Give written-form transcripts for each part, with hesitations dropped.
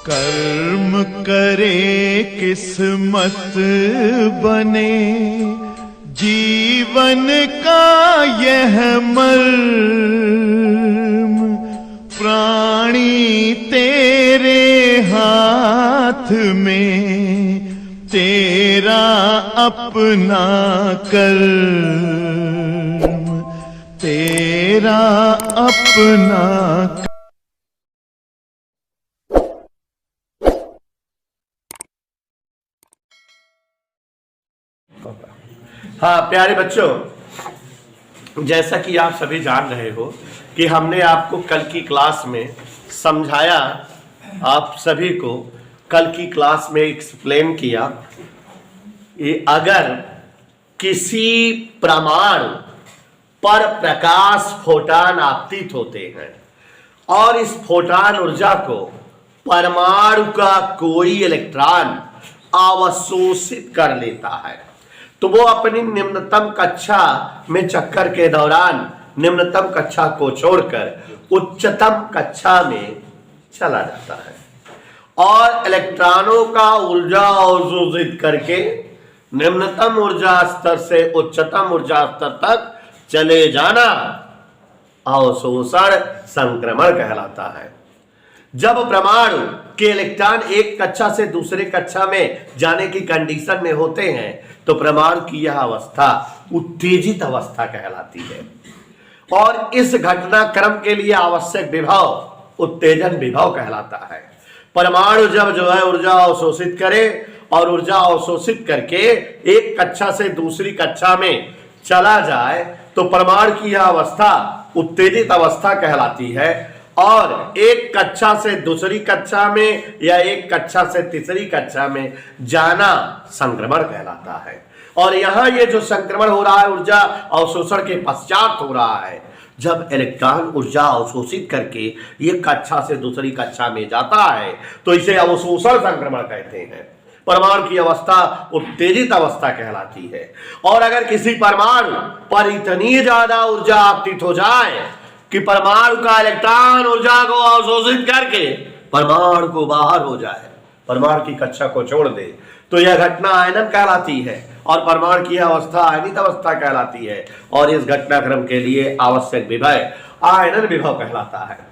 कर्म करे किस्मत बने, जीवन का यह मर्म, प्राणी तेरे हाथ में, तेरा अपना कर्म, तेरा अपना। हाँ प्यारे बच्चों, जैसा कि आप सभी जान रहे हो कि हमने आपको कल की क्लास में समझाया, आप सभी को कल की क्लास में एक्सप्लेन किया कि अगर किसी परमाणु पर प्रकाश फोटान आपतित होते हैं और इस फोटान ऊर्जा को परमाणु का कोई इलेक्ट्रॉन अवशोषित कर लेता है तो वो अपनी निम्नतम कक्षा में चक्कर के दौरान निम्नतम कक्षा को छोड़कर उच्चतम कक्षा में चला जाता है और इलेक्ट्रॉनों का ऊर्जा अवशोषित करके निम्नतम ऊर्जा स्तर से उच्चतम ऊर्जा स्तर तक चले जाना अवशोषण संक्रमण कहलाता है। जब परमाणु के इलेक्ट्रॉन एक कक्षा से दूसरे कक्षा में जाने की कंडीशन में होते हैं तो परमाणु की यह अवस्था उत्तेजित अवस्था कहलाती है और इस घटनाक्रम के लिए आवश्यक विभव उत्तेजन विभव कहलाता है। परमाणु जब जो है ऊर्जा अवशोषित करे और ऊर्जा अवशोषित करके एक कक्षा से दूसरी कक्षा में चला जाए तो परमाणु की यह अवस्था उत्तेजित अवस्था कहलाती है और एक कक्षा से दूसरी कक्षा में या एक कक्षा से तीसरी कक्षा में जाना संक्रमण कहलाता है। और यहाँ ये जो संक्रमण हो रहा है ऊर्जा अवशोषण के पश्चात हो रहा है, जब इलेक्ट्रॉन ऊर्जा अवशोषित करके एक कक्षा से दूसरी कक्षा में जाता है तो इसे अवशोषण संक्रमण कहते हैं। परमाणु की अवस्था उत्तेजित अवस्था कहलाती है और अगर किसी परमाणु पर इतनी ज्यादा ऊर्जा आपतित हो जाए कि परमाणु का इलेक्ट्रॉन ऊर्जा को अवशोषित करके परमाणु को बाहर हो जाए, परमाणु की कक्षा को छोड़ दे, तो यह घटना आयनन कहलाती है और परमाणु की अवस्था आयनित अवस्था कहलाती है और इस घटनाक्रम के लिए आवश्यक विभव आयनन विभव कहलाता है।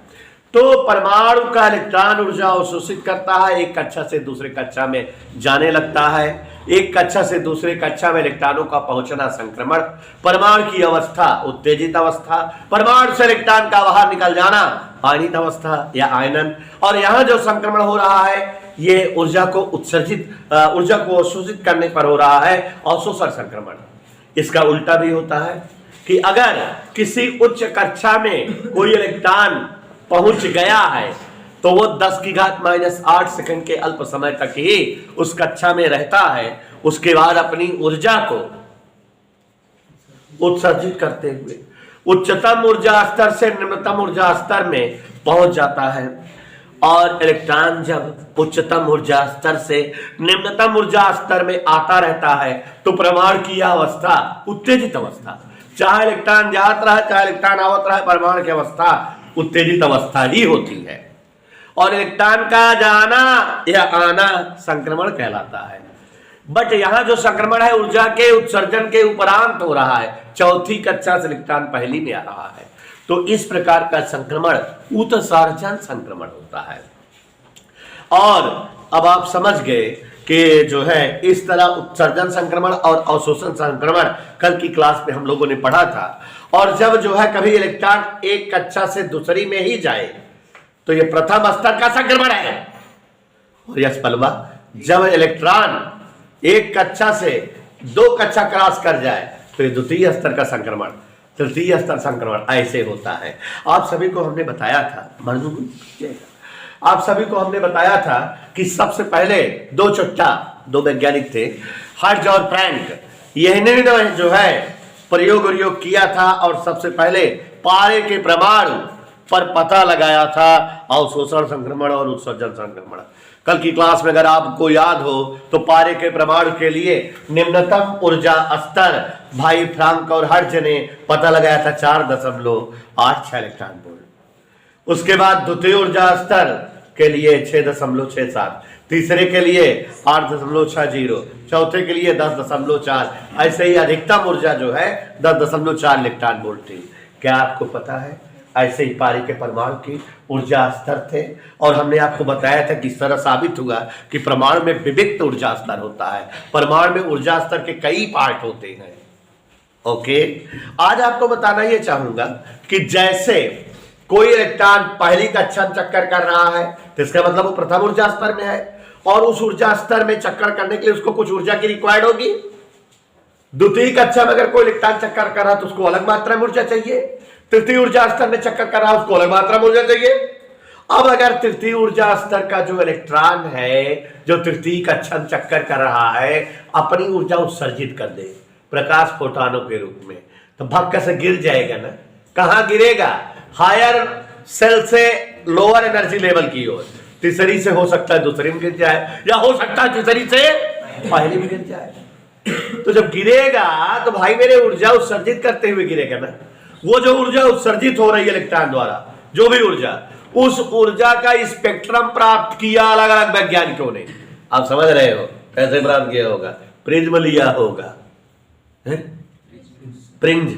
तो परमाणु का इलेक्ट्रॉन ऊर्जा अवशोषित करता है, एक कक्षा से दूसरे कक्षा में जाने लगता है, एक कक्षा से दूसरे कक्षा में इलेक्ट्रॉनों का पहुंचना संक्रमण, परमाणु की अवस्था उत्तेजित अवस्था, परमाणु से इलेक्ट्रॉन का बाहर निकल जाना आयनित अवस्था या आयनन। और यहाँ जो संक्रमण हो रहा है ये ऊर्जा को ऊर्जा को अवशोषित करने पर हो रहा है अवशोषण संक्रमण। इसका उल्टा भी होता है कि अगर किसी उच्च कक्षा में कोई इलेक्ट्रॉन पहुंच गया है तो वो 10⁻⁸ सेकंड के अल्प समय तक ही उस कक्षा में रहता है, उसके बाद अपनी ऊर्जा को उत्सर्जित करते हुए उच्चतम ऊर्जा स्तर से निम्नतम ऊर्जा स्तर में पहुंच जाता है। और इलेक्ट्रॉन जब उच्चतम ऊर्जा स्तर से निम्नतम ऊर्जा स्तर में आता रहता है तो परमाणु की यह अवस्था उत्तेजित अवस्था, चाहे इलेक्ट्रॉन जात रहा चाहे इलेक्ट्रॉन आवत रहा, परमाणु की अवस्था उत्तेजित अवस्था ही होती है और इलेक्ट्रॉन का जाना या आना संक्रमण कहलाता है। बट यहाँ जो संक्रमण है ऊर्जा के उत्सर्जन के उपरांत हो रहा है, चौथी कक्षा से इलेक्ट्रॉन पहली में आ रहा है, तो इस प्रकार का संक्रमण उत्सर्जन संक्रमण होता है। और अब आप समझ गए कि जो है इस तरह उत्सर्जन संक्रमण और अवशोषण संक्रमण कल की क्लास में हम लोगों ने पढ़ा था। और जब जो है कभी इलेक्ट्रॉन एक कक्षा से दूसरी में ही जाए तो यह प्रथम स्तर का संक्रमण है। और यस पलवा, जब इलेक्ट्रॉन एक कक्षा से दो कक्षा क्रॉस कर जाए तो यह द्वितीय स्तर का संक्रमण, तृतीय स्तर संक्रमण ऐसे होता है। आप सभी को हमने बताया था आप सभी को हमने बताया था कि सबसे पहले दो वैज्ञानिक थे, हर्ट्ज और फ्रैंक, इन्होंने जो है प्रयोग किया था और सबसे पहले पारे के परमाणु पर पता लगाया था अवशोषण संक्रमण और उत्सर्जन संक्रमण। कल की क्लास में अगर आपको याद हो तो पारे के परमाणु के लिए निम्नतम ऊर्जा स्तर भाई फ्रांक और हर्ट्ज ने पता लगाया था 4.86 इलेक्ट्रॉन वोल्ट। उसके बाद द्वितीय ऊर्जा स्तर के लिए 6.67, तीसरे के लिए 8.60, चौथे के लिए 10.4, ऐसे ही अधिकतम ऊर्जा जो है 10.4 इलेक्ट्रॉन वोल्ट थी। क्या आपको पता है ऐसे ही पारी के परमाणु की ऊर्जा स्तर थे, और हमने आपको बताया था किस तरह साबित हुआ कि परमाणु में विविध ऊर्जा स्तर होता है। परमाणु में ऊर्जा स्तर के कई पार्ट होते हैं। ओके, आज आपको बताना ये चाहूंगा कि जैसे कोई इलेक्ट्रॉन पहली कक्षा में चक्कर कर रहा है तो इसका मतलब वो प्रथम ऊर्जा स्तर में है, और उस ऊर्जा स्तर में चक्कर करने के लिए उसको कुछ ऊर्जा की रिक्वायर्ड होगी। द्वितीय कक्षा में अगर कोई इलेक्ट्रॉन चक्कर कर रहा है तो उसको अलग मात्रा में ऊर्जा चाहिए। तृतीय ऊर्जा स्तर में चक्कर कर रहा है उसको अलग मात्रा में ऊर्जा चाहिए। अब अगर तृतीय ऊर्जा स्तर का जो इलेक्ट्रॉन है जो तृतीय कक्षा में चक्कर कर रहा है अपनी ऊर्जा उत्सर्जित कर दे प्रकाश फोटोनों के रूप में, तो भक्का से गिर जाएगा ना। कहां गिरेगा? हायर सेल से लोअर एनर्जी लेवल की ओर। तीसरी से हो सकता है दूसरी में गिर जाए, या हो सकता है तीसरी से पहली में गिर जाए। तो जब गिरेगा तो भाई मेरे ऊर्जा उत्सर्जित करते हुए गिरेगा ना। वो जो ऊर्जा उत्सर्जित हो रही है इलेक्ट्रॉन द्वारा, जो भी ऊर्जा, उस ऊर्जा का स्पेक्ट्रम प्राप्त किया अलग अलग वैज्ञानिकों ने। आप समझ रहे हो कैसे प्राप्त किया होगा? प्रिज्म लिया होगा, प्रिंज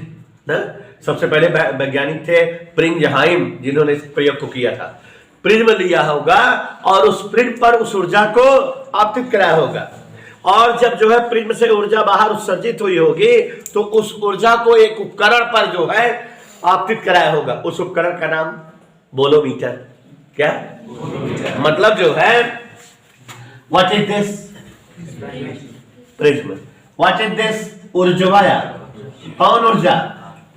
ना। सबसे पहले वैज्ञानिक थे प्रिंजहाइम जिन्होंने इस प्रयोग को किया था। प्रिज्म लिया होगा और उस प्रिज्म पर उस ऊर्जा को आपतित कराया होगा, और जब जो है प्रिज्म से ऊर्जा बाहर उत्सर्जित हुई होगी तो उस ऊर्जा को एक उपकरण पर जो है आपतित कराया होगा। उस उपकरण का नाम बोलोमीटर। क्या मतलब जो है what is this? Prism. What is this? ऊर्जा। कौन ऊर्जा?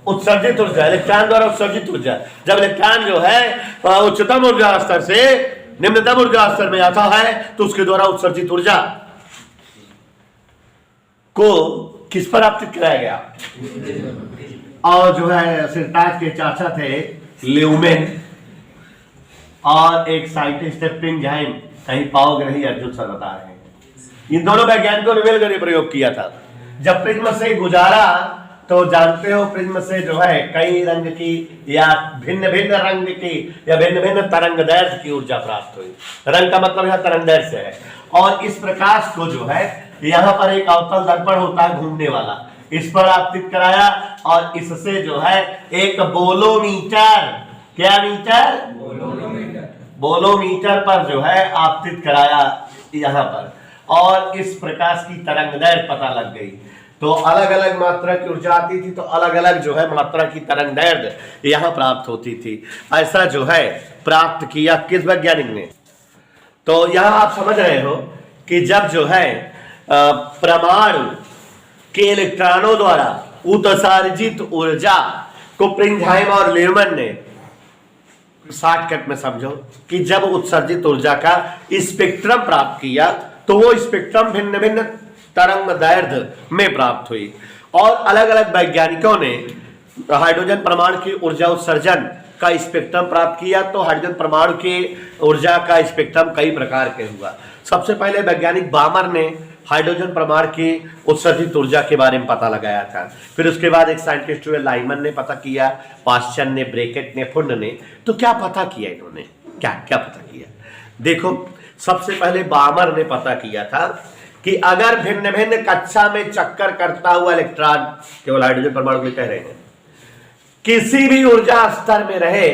उत्सर्जित ऊर्जा, इलेक्ट्रॉन द्वारा उत्सर्जित ऊर्जा। जब इलेक्ट्रॉन जो है उच्चतम ऊर्जा स्तर से निम्नतम ऊर्जा स्तर में आता है तो उसके द्वारा उत्सर्जित ऊर्जा को किस पर आपतित कराया गया? और जो है सिरताज के चाचा थे ल्यूमेन, और एक साइंटिस्ट थे प्रिंजहाइम, कहीं पाओगे नहीं, अर्जुन सर बता रहे हैं। इन दोनों वैज्ञानिकों ने मिलकर प्रयोग किया था। जब प्रिज्म से गुजारा तो जानते हो प्रिज्म से जो है कई रंग की या भिन्न भिन्न रंग की या भिन्न भिन्न तरंग दैर्घ्य की ऊर्जा प्राप्त हुई। रंग का मतलब यहाँ तरंग दैर्घ्य से है। और इस प्रकाश को जो है यहाँ पर एक अवतल दर्पण होता है घूमने वाला, इस पर आपतित कराया, और इससे जो है एक बोलोमीटर, क्या मीटर? बोलोमीटर पर जो है आपतित कराया यहाँ पर, और इस प्रकाश की तरंग दैर्घ्य पता लग गई। तो अलग अलग मात्रा की ऊर्जा आती थी तो अलग अलग जो है मात्रा की तरंग दैर्घ्य यहाँ प्राप्त होती थी। ऐसा जो है प्राप्त किया किस वैज्ञानिक ने? तो यहाँ आप समझ रहे हो कि जब जो है परमाणु के इलेक्ट्रॉनों द्वारा उत्सर्जित ऊर्जा को प्रिंजहाइम और ल्यूमेन ने, शॉर्टकट में समझो कि जब उत्सर्जित ऊर्जा का स्पेक्ट्रम प्राप्त किया तो वो स्पेक्ट्रम भिन्न भिन्न तरंग दैर्घ्य में प्राप्त हुई, और अलग अलग वैज्ञानिकों ने हाइड्रोजन परमाणु की ऊर्जा उत्सर्जन का स्पेक्ट्रम प्राप्त किया। तो हाइड्रोजन परमाणु की ऊर्जा का स्पेक्ट्रम कई प्रकार के हुआ। सबसे पहले वैज्ञानिक बामर ने हाइड्रोजन परमाणु की उत्सर्जित ऊर्जा के बारे में पता लगाया था। फिर उसके बाद एक साइंटिस्ट हुए लाइमन ने पता किया, पाश्चन ने, ब्रैकेट ने, फुंड ने। तो क्या पता किया इन्होंने? क्या क्या पता किया? देखो, सबसे पहले बामर ने पता किया था कि अगर भिन्न भिन्न कक्षा में चक्कर करता हुआ इलेक्ट्रॉन, केवल हाइड्रोजन परमाणु के लिए कह रहे हैं, किसी भी ऊर्जा स्तर में रहे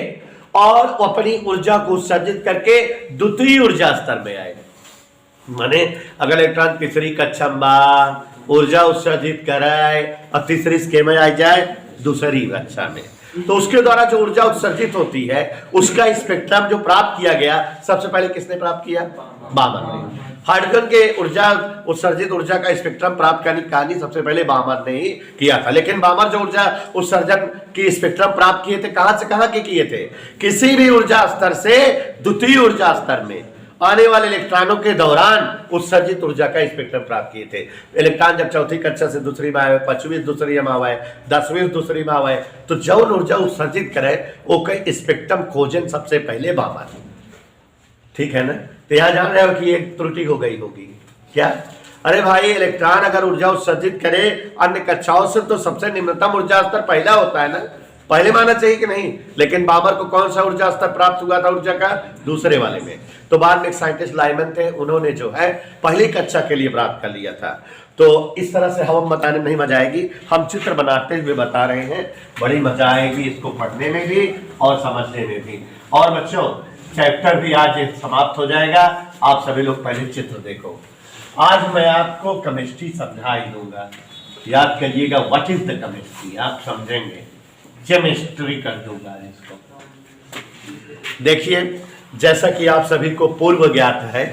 और अपनी ऊर्जा को उत्सर्जित करके द्वितीय ऊर्जा स्तर में आए, माने अगर इलेक्ट्रॉन तीसरी कक्षा में ऊर्जा उत्सर्जित कराए और तीसरी स्केल में आ जाए दूसरी कक्षा में, तो उसके द्वारा जो ऊर्जा उत्सर्जित होती है उसका स्पेक्ट्रम जो प्राप्त किया गया, सबसे पहले किसने प्राप्त किया? बामर ने। हाइड्रोजन के ऊर्जा उत्सर्जित ऊर्जा का स्पेक्ट्रम प्राप्त करने की कहानी सबसे पहले बामर ने ही किया था। लेकिन बामर जो ऊर्जा उत्सर्जन की स्पेक्ट्रम प्राप्त किए थे, कहां से कहां के किए थे? किसी भी ऊर्जा स्तर से द्वितीय ऊर्जा स्तर में आने वाले इलेक्ट्रॉनों के दौरान उत्सर्जित ऊर्जा का स्पेक्ट्रम प्राप्त किए थे। इलेक्ट्रॉन जब चौथी कक्षा से दूसरी में आए, पांचवीं दूसरी में आए, 10वीं दूसरी में आए, तो जौन ऊर्जा उत्सर्जित करे वो कई स्पेक्ट्रम खोजन सबसे पहले बामर। ठीक है ना? तो यहां जान रहे हो कि एक त्रुटि हो गई होगी। क्या? अरे भाई, इलेक्ट्रॉन अगर ऊर्जा उत्सर्जित करे अन्य कक्षाओं से तो सबसे निम्नतम ऊर्जा स्तर पहला होता है ना, पहले मानना चाहिए कि नहीं, लेकिन बाबर को कौन सा ऊर्जा स्तर प्राप्त हुआ था ऊर्जा का, दूसरे वाले में। तो बाद में एक साइंटिस्ट लाइमन थे, उन्होंने जो है पहली कक्षा के लिए प्राप्त कर लिया था। तो इस तरह से हम बताने में नहीं मजा आएगी, हम चित्र बनाते हुए बता रहे हैं, बड़ी मजा आएगी इसको पढ़ने में भी और समझने में भी। और बच्चों चैप्टर भी आज समाप्त हो जाएगा, आप सभी लोग पहले चित्र देखो। आज मैं आपको केमिस्ट्री समझा ही दूंगा, याद करिएगा व्हाट इज द केमिस्ट्री, आप समझेंगे, केमिस्ट्री कर दूंगा इसको। देखिए जैसा कि आप सभी को पूर्व ज्ञात है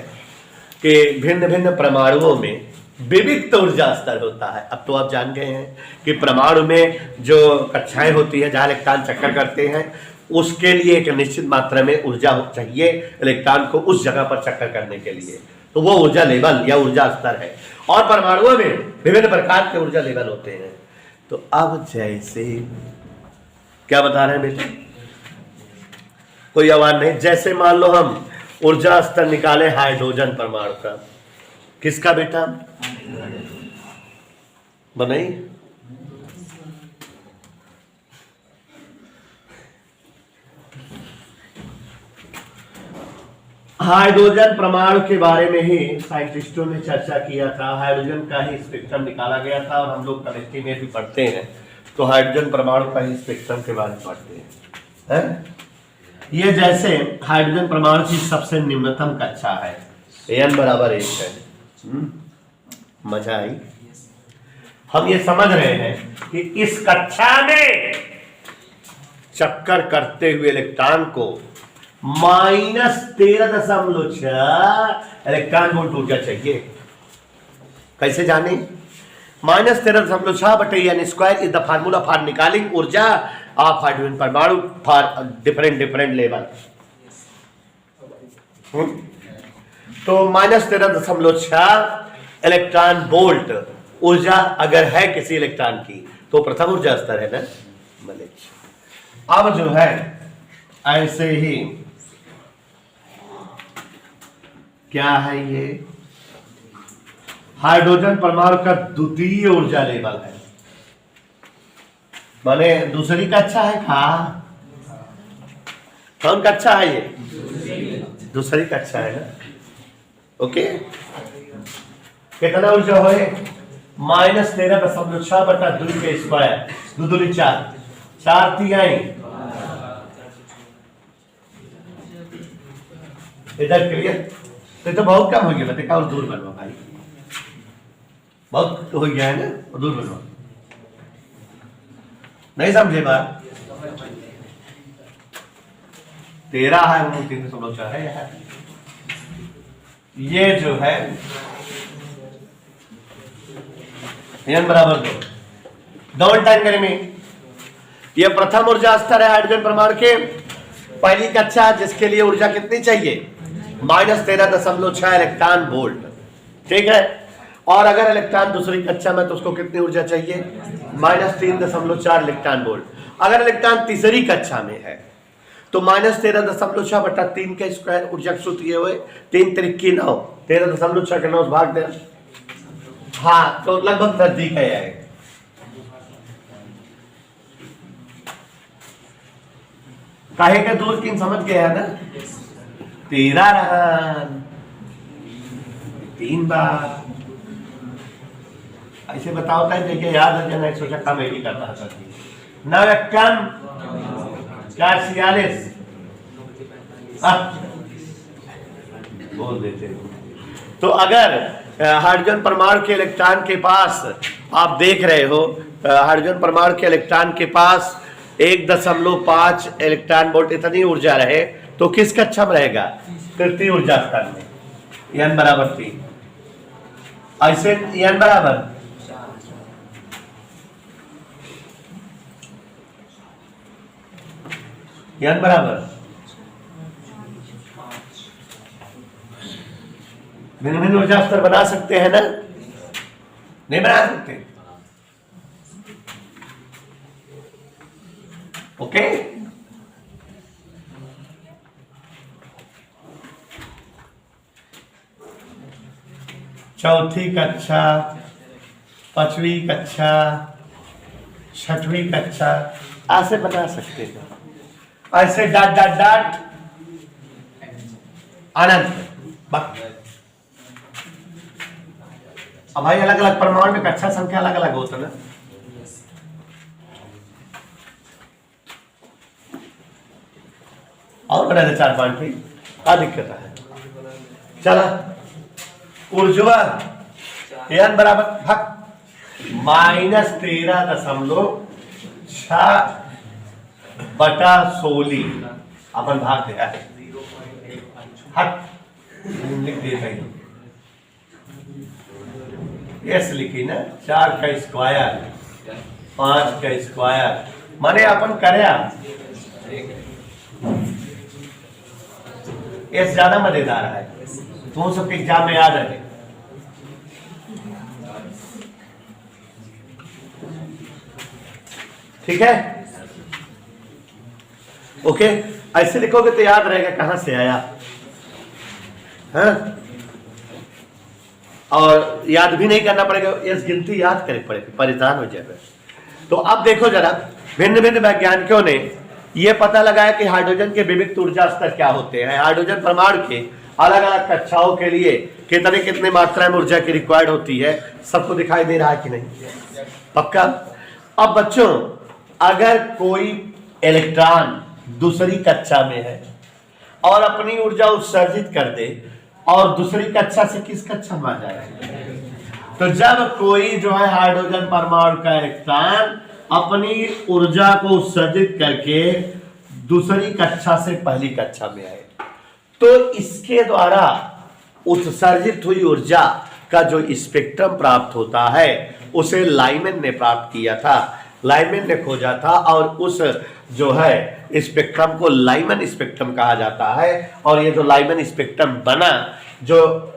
कि भिन्न भिन्न परमाणुओं में विविध ऊर्जा स्तर होता है। अब तो आप जान गए हैं कि परमाणु में जो कक्षाएं होती है जहां इलेक्ट्रॉन चक्कर करते हैं, उसके लिए एक निश्चित मात्रा में ऊर्जा चाहिए इलेक्ट्रॉन को उस जगह पर चक्कर करने के लिए, तो वो ऊर्जा लेवल या ऊर्जा स्तर है। और परमाणुओं में विभिन्न प्रकार के ऊर्जा लेवल होते हैं। तो अब जैसे क्या बता रहे हैं बेटे, कोई आवाज नहीं, जैसे मान लो हम ऊर्जा स्तर निकाले हाइड्रोजन परमाणु का, किसका बेटा बनाई, हाइड्रोजन परमाणु के बारे में ही साइंटिस्टों ने चर्चा किया था। हाइड्रोजन का ही स्पेक्ट्रम निकाला गया था और हम लोग केमिस्ट्री में भी पढ़ते हैं, तो हाइड्रोजन परमाणु का ही स्पेक्ट्रम के बारे में पढ़ते हैं। ये जैसे हाइड्रोजन परमाणु की सबसे निम्नतम कक्षा है, n बराबर 1 है। मजा आई, हम ये समझ रहे हैं कि इस कक्षा में चक्कर करते हुए इलेक्ट्रॉन को -13.6 इलेक्ट्रॉन वोल्ट ऊर्जा चाहिए। कैसे जाने, -13.6/n² is the formula for निकालिंग ऊर्जा ऑफ हाइड्रोजन परमाणु फॉर डिफरेंट लेवल। तो -13.6 इलेक्ट्रॉन वोल्ट ऊर्जा अगर है किसी इलेक्ट्रॉन की तो प्रथम ऊर्जा स्तर है ना। अब जो है ऐसे ही क्या है, ये हाइड्रोजन परमाणु का द्वितीय ऊर्जा लेवल है, माने दूसरी कक्षा है। कौन कक्षा है ये, दूसरी कक्षा है ना। ओके, कितना ऊर्जा हो, -13.6/2² 2 दूनी 4 4 तिहाई, इधर क्लियर। तो बहुत कम हो गया, बताइए और दूर बनवा भाई, बहुत हो गया है ना, और दूर बनवा, नहीं समझे बात। 13 है, 3.4 है यार। ये जो है n बराबर 2, डबल टाइम करेंगे। ये प्रथम ऊर्जा स्तर है हाइड्रोजन परमाणु के, पहली कक्षा जिसके लिए ऊर्जा कितनी चाहिए, -13.6 इलेक्ट्रॉन वोल्ट, ठीक है। और अगर इलेक्ट्रॉन दूसरी कक्षा में तो उसको कितनी ऊर्जा चाहिए, -3.4 इलेक्ट्रॉन वोल्ट। अगर इलेक्ट्रॉन तीसरी कक्षा में है तो -13.6/3 के स्क्वायर ऊर्जा सूत्र ये हुए 3 त्रिकी 9, 13.6 के 9 भाग दे, हाँ तो लगभग नजदीक है। काहे का दूर किन समझ गया है ना, 13 रहा 3 बार ऐसे बताओ था, देखिए याद है जब मैं सोचा था मैं भी करता था। 9 कम 446 बोल देते। तो अगर हाइड्रोजन परमाणु के इलेक्ट्रॉन के पास आप देख रहे हो, हाइड्रोजन परमाणु के इलेक्ट्रॉन के पास 1.5 इलेक्ट्रॉन वोल्ट इतनी ऊर्जा रहे तो किस कक्षा में रहेगा, तृतीय ऊर्जा स्तर में, n बराबर 3। ऐसे n बराबर भिन्न भिन्न ऊर्जा स्तर बना सकते हैं ना, नहीं बना सकते। ओके, चौथी कक्षा, पांचवी कक्षा, छठवीं कक्षा, ऐसे बना सकते हैं, ऐसे डॉट डॉट डॉट अनंत। अब भाई अलग अलग परमाणु में कक्षा संख्या अलग अलग होता ना। और बना दे 4 पॉइंट भी, क्या दिक्कत है? चला ऊर्जा n बराबर भग -13.6/16 अपन भाग दिया है। लिख देता ही एस लिखी ना, 4 का स्क्वायर 5 का स्क्वायर माने अपन करे एस ज्यादा मजेदार है, तुम सबके एग्जाम में याद रहे। ठीक है, ओके, ऐसे लिखोगे तो याद रहेगा कहां से आया, हाँ? और याद भी नहीं करना पड़ेगा, इस गिनती याद करे पड़ेगी, परेशान हो जाएगा। तो अब देखो जरा, भिन्न भिन्न वैज्ञानिकों ने यह पता लगाया कि हाइड्रोजन के विविध ऊर्जा स्तर क्या होते हैं। हाइड्रोजन परमाणु के अलग अलग कक्षाओं के लिए कितने कितने मात्रा में ऊर्जा की रिक्वायर्ड होती है, सबको दिखाई दे रहा है कि नहीं? पक्का। अब बच्चों, अगर कोई इलेक्ट्रॉन दूसरी कक्षा में है और अपनी ऊर्जा उत्सर्जित कर दे और दूसरी कक्षा से किस कक्षा में आ जाए, तो जब कोई जो है हाइड्रोजन परमाणु का इलेक्ट्रॉन अपनी ऊर्जा को उत्सर्जित करके दूसरी कक्षा से पहली कक्षा में आए, तो इसके द्वारा उत्सर्जित हुई ऊर्जा का जो स्पेक्ट्रम प्राप्त होता है उसे लाइमन ने प्राप्त किया था, लाइमन ने खोजा था, और उस जो है स्पेक्ट्रम को लाइमन स्पेक्ट्रम कहा जाता है। और ये जो लाइमन स्पेक्ट्रम बना, जो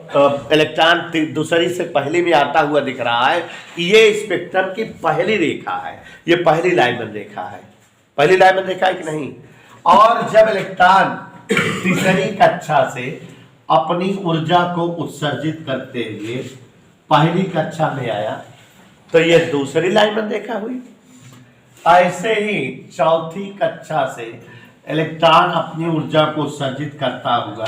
इलेक्ट्रॉन दूसरी से पहली में आता हुआ दिख रहा है, ये स्पेक्ट्रम की पहली रेखा है, ये पहली लाइमन रेखा है, पहली लाइमन रेखा है कि नहीं? और जब इलेक्ट्रॉन तीसरी कक्षा से अपनी ऊर्जा को उत्सर्जित करते हुए पहली कक्षा में आया, तो ये दूसरी लाइमन रेखा हुई। ऐसे ही चौथी कक्षा से इलेक्ट्रॉन अपनी ऊर्जा को उत्सर्जित करता हुआ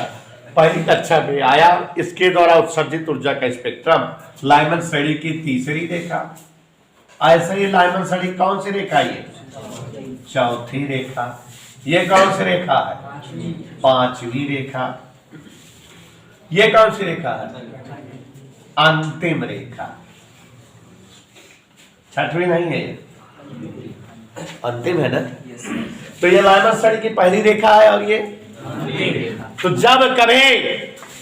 पहली कक्षा में आया, इसके द्वारा उत्सर्जित ऊर्जा का स्पेक्ट्रम लाइमन श्रेणी की तीसरी रेखा। ऐसे ही लाइमन श्रेणी कौन सी रेखा? ये चौथी रेखा। ये कौन सी रेखा है? पांचवी रेखा। ये कौन सी रेखा है? अंतिम रेखा। छठवीं नहीं है, अंतिम है ना। तो ये लाइमन श्रेणी की पहली रेखा है और ये तो जब कभी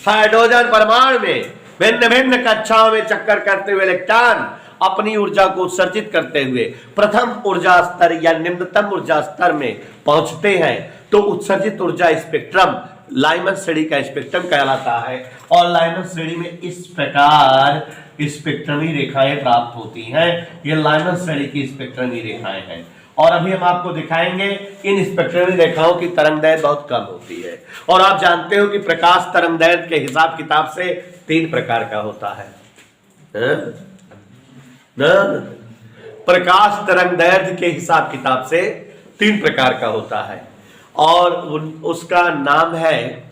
हाइड्रोजन परमाणु में भिन्न भिन्न कक्षाओं में चक्कर करते हुए इलेक्ट्रॉन अपनी ऊर्जा को उत्सर्जित करते हुए प्रथम ऊर्जा स्तर या निम्नतम ऊर्जा स्तर में पहुंचते हैं, तो उत्सर्जित ऊर्जा स्पेक्ट्रम लाइमन श्रेणी का स्पेक्ट्रम कहलाता है। और लाइमन श्रेणी में इस प्रकार स्पेक्ट्रमी रेखाएं प्राप्त होती हैं। ये लाइमन श्रेणी की स्पेक्ट्रमी रेखाएं हैं। और अभी हम आपको दिखाएंगे इन स्पेक्ट्रमी रेखाओं की तरंगदैर्घ्य बहुत कम होती है। और आप जानते हो कि प्रकाश तरंगदैर्घ्य के हिसाब किताब से 3 प्रकार का होता है। प्रकाश तरंगदैर्घ्य के हिसाब किताब से 3 प्रकार का होता है। और उसका नाम है,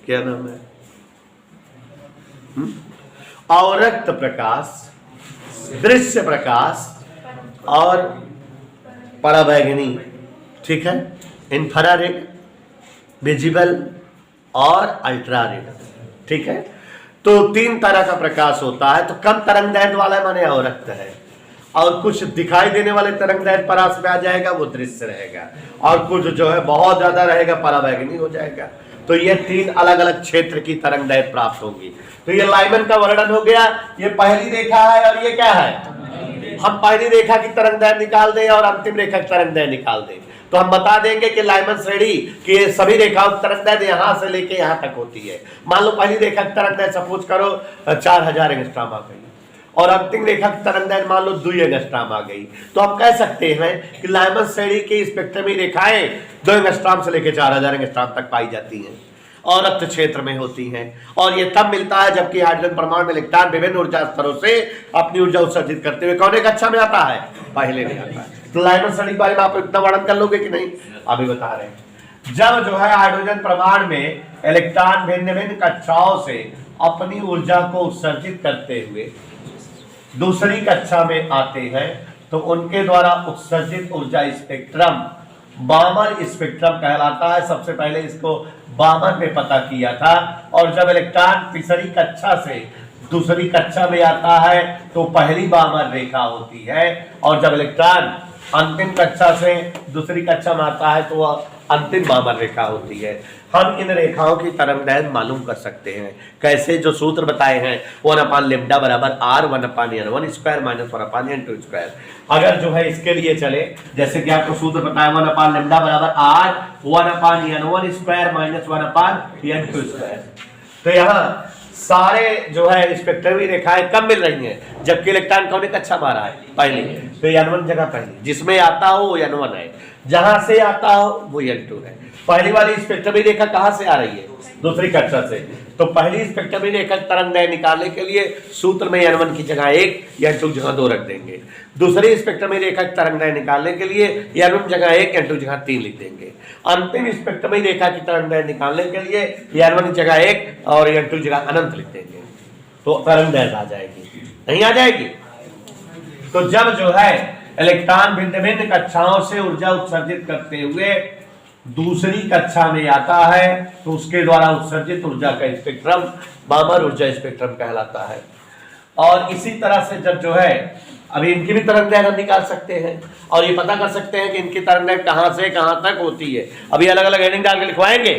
क्या नाम है? अवरक्त प्रकाश, दृश्य प्रकाश और पराबैंगनी। ठीक है, इंफ्रारेड, विजिबल और अल्ट्रारेड। ठीक है, तो 3 तरह का प्रकाश होता है। तो कम तरंगदैर्घ्य वाला माने अवरक्त है, और कुछ दिखाई देने वाले तरंगदैर्घ्य परास में आ जाएगा, वो दृश्य रहेगा, और कुछ जो है बहुत ज्यादा रहेगा, पराबैंगनी हो जाएगा। तो ये 3 अलग अलग क्षेत्र की तरंगदैर्घ्य प्राप्त होंगी। तो ये लाइमन का वर्णन हो गया। ये पहली रेखा है और ये क्या है? हम पहली रेखा की तरंगदैर्घ्य निकाल दें और अंतिम रेखा की तरंगदैर्घ्य निकाल दें, तो हम बता देंगे कि लाइमन श्रेणी की सभी रेखाओं की तरंगदैर्घ्य यहां से लेके यहां तक होती है। मान लो पहली रेखा की तरंगदैर्घ्य सपोज करो 4000 एंगस्ट्रॉम आ गई, और अंतिम रेखा की तरंगदैर्घ्य मान लो 2 एंगस्ट्रॉम आ गई, तो हम कह सकते हैं कि लाइमन श्रेणी की स्पेक्ट्रमी रेखाएं 2 एंगस्ट्रॉम से लेकर 4000 एंगस्ट्रॉम तक पाई जाती हैं और रक्त क्षेत्र में होती हैं। और ये तब मिलता है जबकि हाइड्रोजन परमाणु में इलेक्ट्रॉन विभिन्न ऊर्जा स्तरों से अपनी ऊर्जा उत्सर्जित करते हुए कौन एक कक्षा में आता है? पहले में आता है। लाइमन श्रेणी के बारे में आप इतना वर्णन कर लोगे कि नहीं? अभी बता रहे हैं। जब जो है हाइड्रोजन परमाणु में इलेक्ट्रॉन भिन्न भिन्न कक्षाओं से अपनी ऊर्जा को उत्सर्जित करते हुए दूसरी कक्षा में आते हैं तो उनके द्वारा उत्सर्जित ऊर्जा स्पेक्ट्रम बामर स्पेक्ट्रम कहलाता है। सबसे पहले इसको बामर में पता किया था। और जब इलेक्ट्रॉन तीसरी कक्षा से दूसरी कक्षा में आता है तो पहली बामर रेखा होती है, और जब इलेक्ट्रॉन अंतिम कक्षा से दूसरी कक्षा में आता है तो वह अंतिम बामर रेखा होती है। हम इन रेखाओं की तरंगदैर्घ्य मालूम कर सकते हैं कैसे? जो सूत्र बताए हैं 1/λ बराबर r 1/n1 square minus 1/n2 square. अगर जो है इसके लिए चले, जैसे कि आपको सूत्र बताया 1/λ बराबर r 1/n1 square minus 1/n2 square. तो यहाँ सारे जो है स्पेक्ट्रमी रेखाएं कब मिल रही हैं? जबकि इलेक्ट्रॉन कौन कक्षा में आ रहा है? पहले। तो n1 जगह पहली, जिसमें आता हो वो n1 है, जहां से आता हो वो n2 है। पहली वाली स्पेक्ट्रमी रेखा कहां से आ रही है? दूसरी कक्षा से। तो पहली स्पेक्ट्रमी रेखा तरंगदैर्घ्य निकालने के लिए सूत्र में n1 की जगह 1, n2 की जगह 2 रख देंगे। दूसरी स्पेक्ट्रमी रेखा की तरंगदैर्घ्य निकालने के लिए n1 जगह 1, n2 जगह 3 लिख देंगे। अंतिम स्पेक्ट्रमी रेखा की तरंगदैर्घ्य निकालने के लिए n1 की जगह 1 और n2 जगह अनंत लिख देंगे, तो तरंगदैर्घ्य आ जाएगी। नहीं आ जाएगी? तो जब जो है इलेक्ट्रॉन भिन्न भिन्न कक्षाओं से ऊर्जा उत्सर्जित करते हुए दूसरी कक्षा में आता है तो उसके द्वारा उत्सर्जित ऊर्जा का स्पेक्ट्रम बामर ऊर्जा स्पेक्ट्रम कहलाता है। और इसी तरह से जब जो है अभी इनकी भी तरंगदैर्घ्य हम निकाल सकते हैं और ये पता कर सकते हैं कि इनकी तरंगदैर्घ्य कहां से कहां तक होती है। अभी अलग अलग हेडिंग डाल के लिखवाएंगे।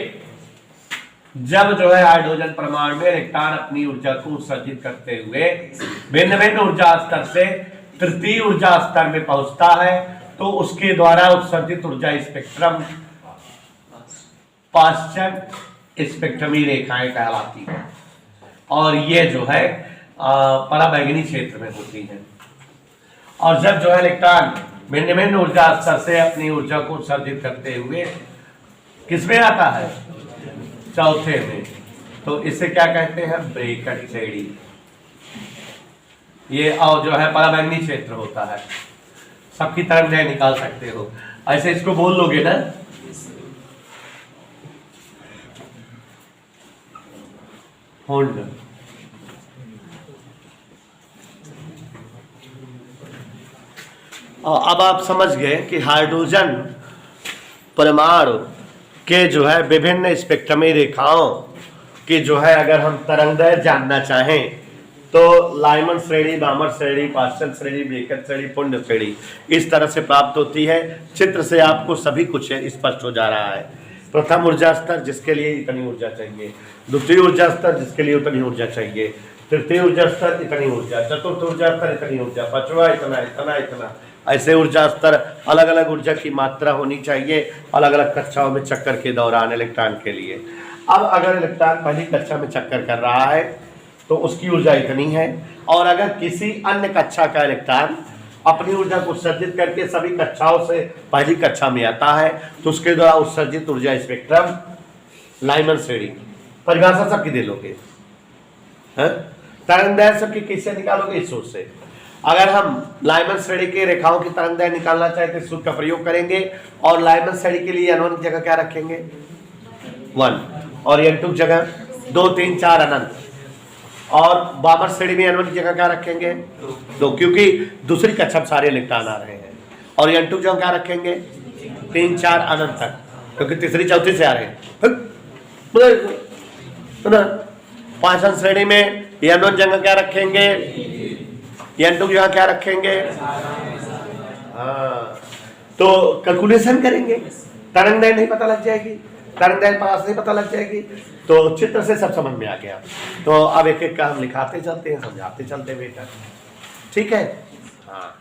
जब जो है हाइड्रोजन परमाणु में इलेक्ट्रॉन अपनी ऊर्जा को उत्सर्जित करते हुए भिन्न भिन्न ऊर्जा स्तर से तृतीय ऊर्जा स्तर में पहुंचता है तो उसके द्वारा उत्सर्जित ऊर्जा स्पेक्ट्रम पाश्चात्य स्पेक्ट्रमी रेखाएं कहलाती हैं, और ये जो है पराबैंगनी क्षेत्र में होती हैं। और जब जो है इलेक्ट्रॉन भिन्न भिन्न ऊर्जा स्तर से अपनी ऊर्जा को उत्सर्जित करते हुए किसमें आता है? चौथे में। तो इसे क्या कहते हैं? ब्रैकेट श्रेणी। ये और जो है पराबैंगनी क्षेत्र होता है। सबकी तरंगदैर्घ्य निकाल सकते हो, ऐसे इसको बोल लोगे ना। होल्ड। अब आप समझ गए कि हाइड्रोजन परमाणु के जो है विभिन्न स्पेक्ट्रमी रेखाओं की जो है अगर हम तरंगदैर्घ्य जानना चाहें तो लाइमन श्रेणी, बामर श्रेणी, पाश्चल श्रेणी, ब्रैकेट श्रेणी, पुंड श्रेणी इस तरह से प्राप्त होती है। चित्र से आपको सभी कुछ स्पष्ट हो जा रहा है। प्रथम ऊर्जा स्तर जिसके लिए इतनी ऊर्जा चाहिए, द्वितीय ऊर्जा स्तर जिसके लिए उतनी ऊर्जा चाहिए, तृतीय ऊर्जा स्तर इतनी ऊर्जा, चतुर्थ ऊर्जा स्तर इतनी ऊर्जा, पांचवा इतना इतना इतना, ऐसे ऊर्जा स्तर अलग अलग ऊर्जा की मात्रा होनी चाहिए अलग अलग कक्षाओं में चक्कर के दौरान इलेक्ट्रॉन के लिए। अब अगर इलेक्ट्रॉन पहली कक्षा में चक्कर कर रहा है तो उसकी ऊर्जा इतनी है, और अगर किसी अन्य कक्षा का इलेक्ट्रॉन अपनी ऊर्जा को उत्सर्जित करके सभी कक्षाओं से पहली कक्षा में आता है तो उसके द्वारा उत्सर्जित ऊर्जा स्पेक्ट्रम लाइमन श्रेणी। परिभाषा सबकी दे लोगे, तरंगदैर्घ्य सबकी कैसे निकालोगे? इस सूत्र से। अगर हम लाइमन श्रेणी के रेखाओं की तरंगदैर्घ्य निकालना चाहते हैं तो सूत्र का प्रयोग करेंगे, और लाइमन श्रेणी के लिए n1 की जगह क्या रखेंगे? 1, और n2 की जगह 2, 3, 4 अनंत, और बामर श्रेणी में n1 की जगह क्या रखेंगे? 2, क्योंकि दूसरी कक्षा में सारे इलेक्ट्रॉन आ रहे हैं, और n2 की जगह क्या रखेंगे? 3, 4 अनंत तक, क्योंकि तीसरी चौथी से आ रहे हैं। पांचन श्रेणी में n1 जगह क्या रखेंगे? n2 की जगह क्या रखेंगे? हाँ, तो कैलकुलेशन करेंगे, तरंगदैर्घ्य नहीं पता लग जाएगी, तरंगदैर्घ्य पास नहीं पता लग जाएगी। तो चित्र से सब समझ में आ गया। तो अब एक एक का हम लिखाते चलते हैं, समझाते चलते बेटा, ठीक है? हाँ।